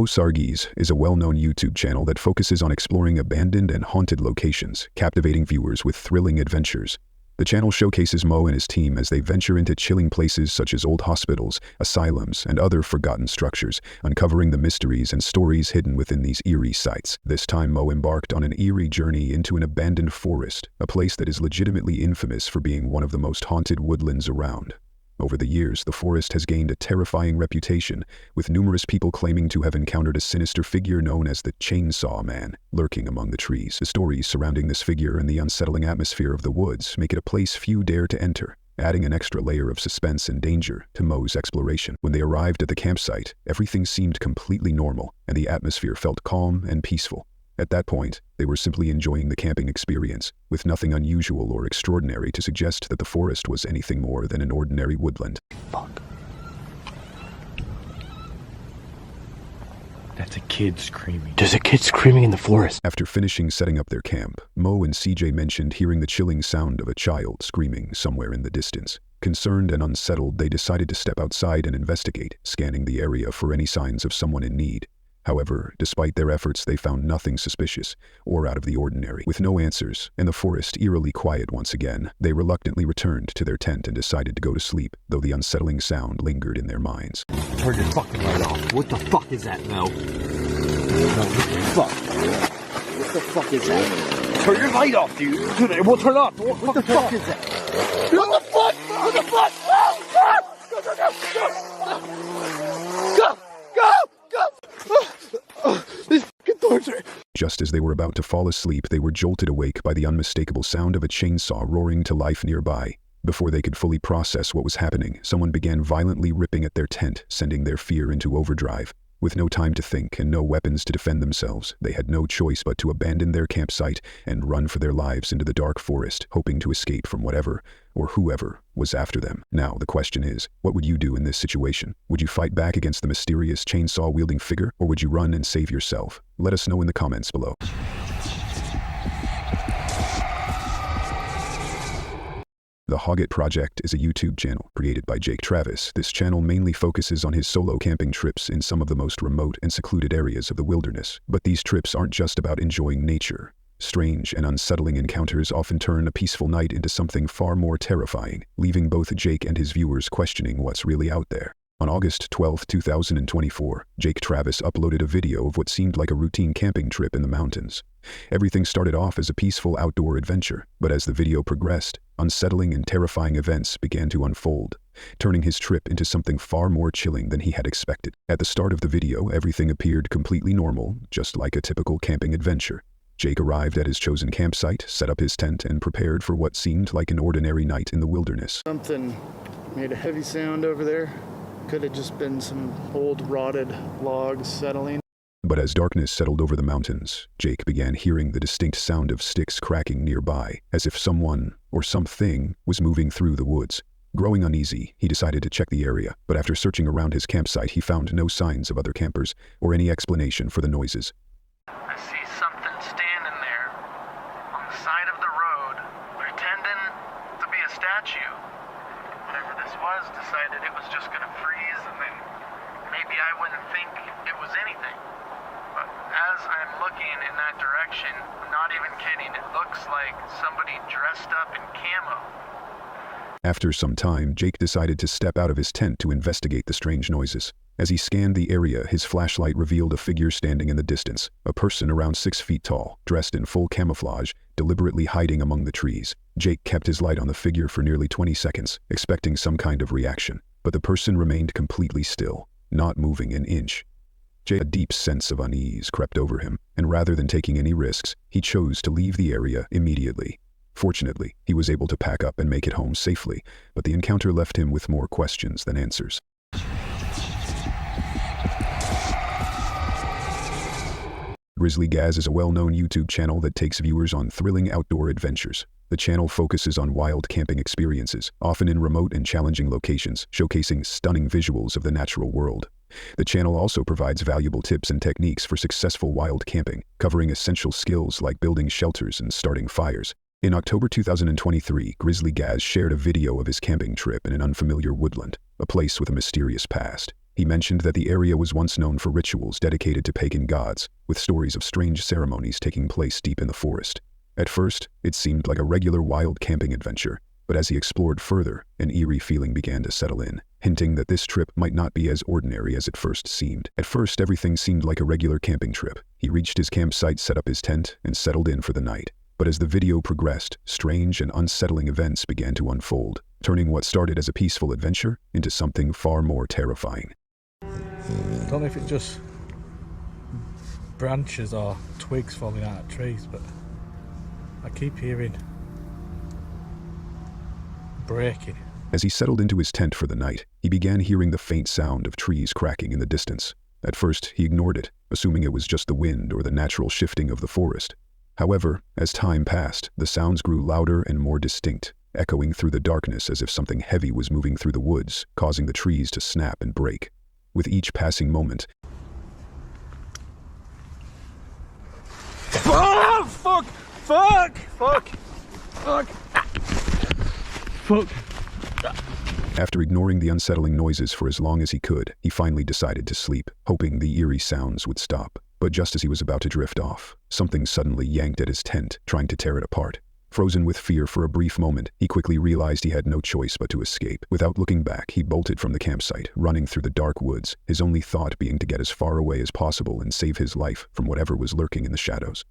Mo Sargis is a well-known YouTube channel that focuses on exploring abandoned and haunted locations, captivating viewers with thrilling adventures. The channel showcases Mo and his team as they venture into chilling places such as old hospitals, asylums, and other forgotten structures, uncovering the mysteries and stories hidden within these eerie sites. This time Mo embarked on an eerie journey into an abandoned forest, a place that is legitimately infamous for being one of the most haunted woodlands around. Over the years, the forest has gained a terrifying reputation, with numerous people claiming to have encountered a sinister figure known as the Chainsaw Man lurking among the trees. The stories surrounding this figure and the unsettling atmosphere of the woods make it a place few dare to enter, adding an extra layer of suspense and danger to Mo's exploration. When they arrived at the campsite, everything seemed completely normal, and the atmosphere felt calm and peaceful. At that point, they were simply enjoying the camping experience, with nothing unusual or extraordinary to suggest that the forest was anything more than an ordinary woodland. Fuck. That's a kid screaming. There's a kid screaming in the forest. After finishing setting up their camp, Mo and CJ mentioned hearing the chilling sound of a child screaming somewhere in the distance. Concerned and unsettled, they decided to step outside and investigate, scanning the area for any signs of someone in need. However, despite their efforts, they found nothing suspicious or out of the ordinary. With no answers, and the forest eerily quiet once again, they reluctantly returned to their tent and decided to go to sleep, though the unsettling sound lingered in their minds. Turn your fucking light off. What the fuck is that, Mel? No, what the fuck? What the fuck is that? Turn your light off, dude. Dude, it won't turn off. What the fuck is that? What the fuck? What the fuck? Go, go, go, go, go, go, go. This fucking torture. Just as they were about to fall asleep, they were jolted awake by the unmistakable sound of a chainsaw roaring to life nearby. Before they could fully process what was happening, someone began violently ripping at their tent, sending their fear into overdrive. With no time to think and no weapons to defend themselves, they had no choice but to abandon their campsite and run for their lives into the dark forest, hoping to escape from whatever or whoever was after them. Now, the question is, what would you do in this situation? Would you fight back against the mysterious chainsaw-wielding figure, or would you run and save yourself? Let us know in the comments below. The Hoggett Project is a YouTube channel created by Jake Travis. This channel mainly focuses on his solo camping trips in some of the most remote and secluded areas of the wilderness. But these trips aren't just about enjoying nature. Strange and unsettling encounters often turn a peaceful night into something far more terrifying, leaving both Jake and his viewers questioning what's really out there. On August 12, 2024, Jake Travis uploaded a video of what seemed like a routine camping trip in the mountains. Everything started off as a peaceful outdoor adventure, but as the video progressed, unsettling and terrifying events began to unfold, turning his trip into something far more chilling than he had expected. At the start of the video, everything appeared completely normal, just like a typical camping adventure. Jake arrived at his chosen campsite, set up his tent, and prepared for what seemed like an ordinary night in the wilderness. Something made a heavy sound over there. Could have just been some old rotted logs settling. But as darkness settled over the mountains, Jake began hearing the distinct sound of sticks cracking nearby, as if someone or something was moving through the woods. Growing uneasy, he decided to check the area, but after searching around his campsite, he found no signs of other campers or any explanation for the noises. I see something standing there on the side of the road, pretending to be a statue. Whatever this was decided it was just gonna freeze, and then maybe I wouldn't think it was anything. But as I'm looking in that direction, I'm not even kidding, it looks like somebody dressed up in camo. After some time, Jake decided to step out of his tent to investigate the strange noises. As he scanned the area, his flashlight revealed a figure standing in the distance, a person around 6 feet tall, dressed in full camouflage, deliberately hiding among the trees. Jake kept his light on the figure for nearly 20 seconds, expecting some kind of reaction, but the person remained completely still, not moving an inch. A deep sense of unease crept over him, and rather than taking any risks, he chose to leave the area immediately. Fortunately, he was able to pack up and make it home safely, but the encounter left him with more questions than answers. Grizzly Gaz is a well-known YouTube channel that takes viewers on thrilling outdoor adventures. The channel focuses on wild camping experiences, often in remote and challenging locations, showcasing stunning visuals of the natural world. The channel also provides valuable tips and techniques for successful wild camping, covering essential skills like building shelters and starting fires. In October 2023, Grizzly Gaz shared a video of his camping trip in an unfamiliar woodland, a place with a mysterious past. He mentioned that the area was once known for rituals dedicated to pagan gods, with stories of strange ceremonies taking place deep in the forest. At first, it seemed like a regular wild camping adventure, but as he explored further, an eerie feeling began to settle in, hinting that this trip might not be as ordinary as it first seemed. At first, everything seemed like a regular camping trip. He reached his campsite, set up his tent, and settled in for the night. But as the video progressed, strange and unsettling events began to unfold, turning what started as a peaceful adventure into something far more terrifying. I don't know if it's just branches or twigs falling out of trees, but I keep hearing breaking. As he settled into his tent for the night, he began hearing the faint sound of trees cracking in the distance. At first, he ignored it, assuming it was just the wind or the natural shifting of the forest. However, as time passed, the sounds grew louder and more distinct, echoing through the darkness as if something heavy was moving through the woods, causing the trees to snap and break. With each passing moment, Oh, fuck! Fuck! Fuck! Fuck! Fuck! after ignoring the unsettling noises for as long as he could, he finally decided to sleep, hoping the eerie sounds would stop. But just as he was about to drift off, something suddenly yanked at his tent, trying to tear it apart. Frozen with fear for a brief moment, he quickly realized he had no choice but to escape. Without looking back, he bolted from the campsite, running through the dark woods, his only thought being to get as far away as possible and save his life from whatever was lurking in the shadows.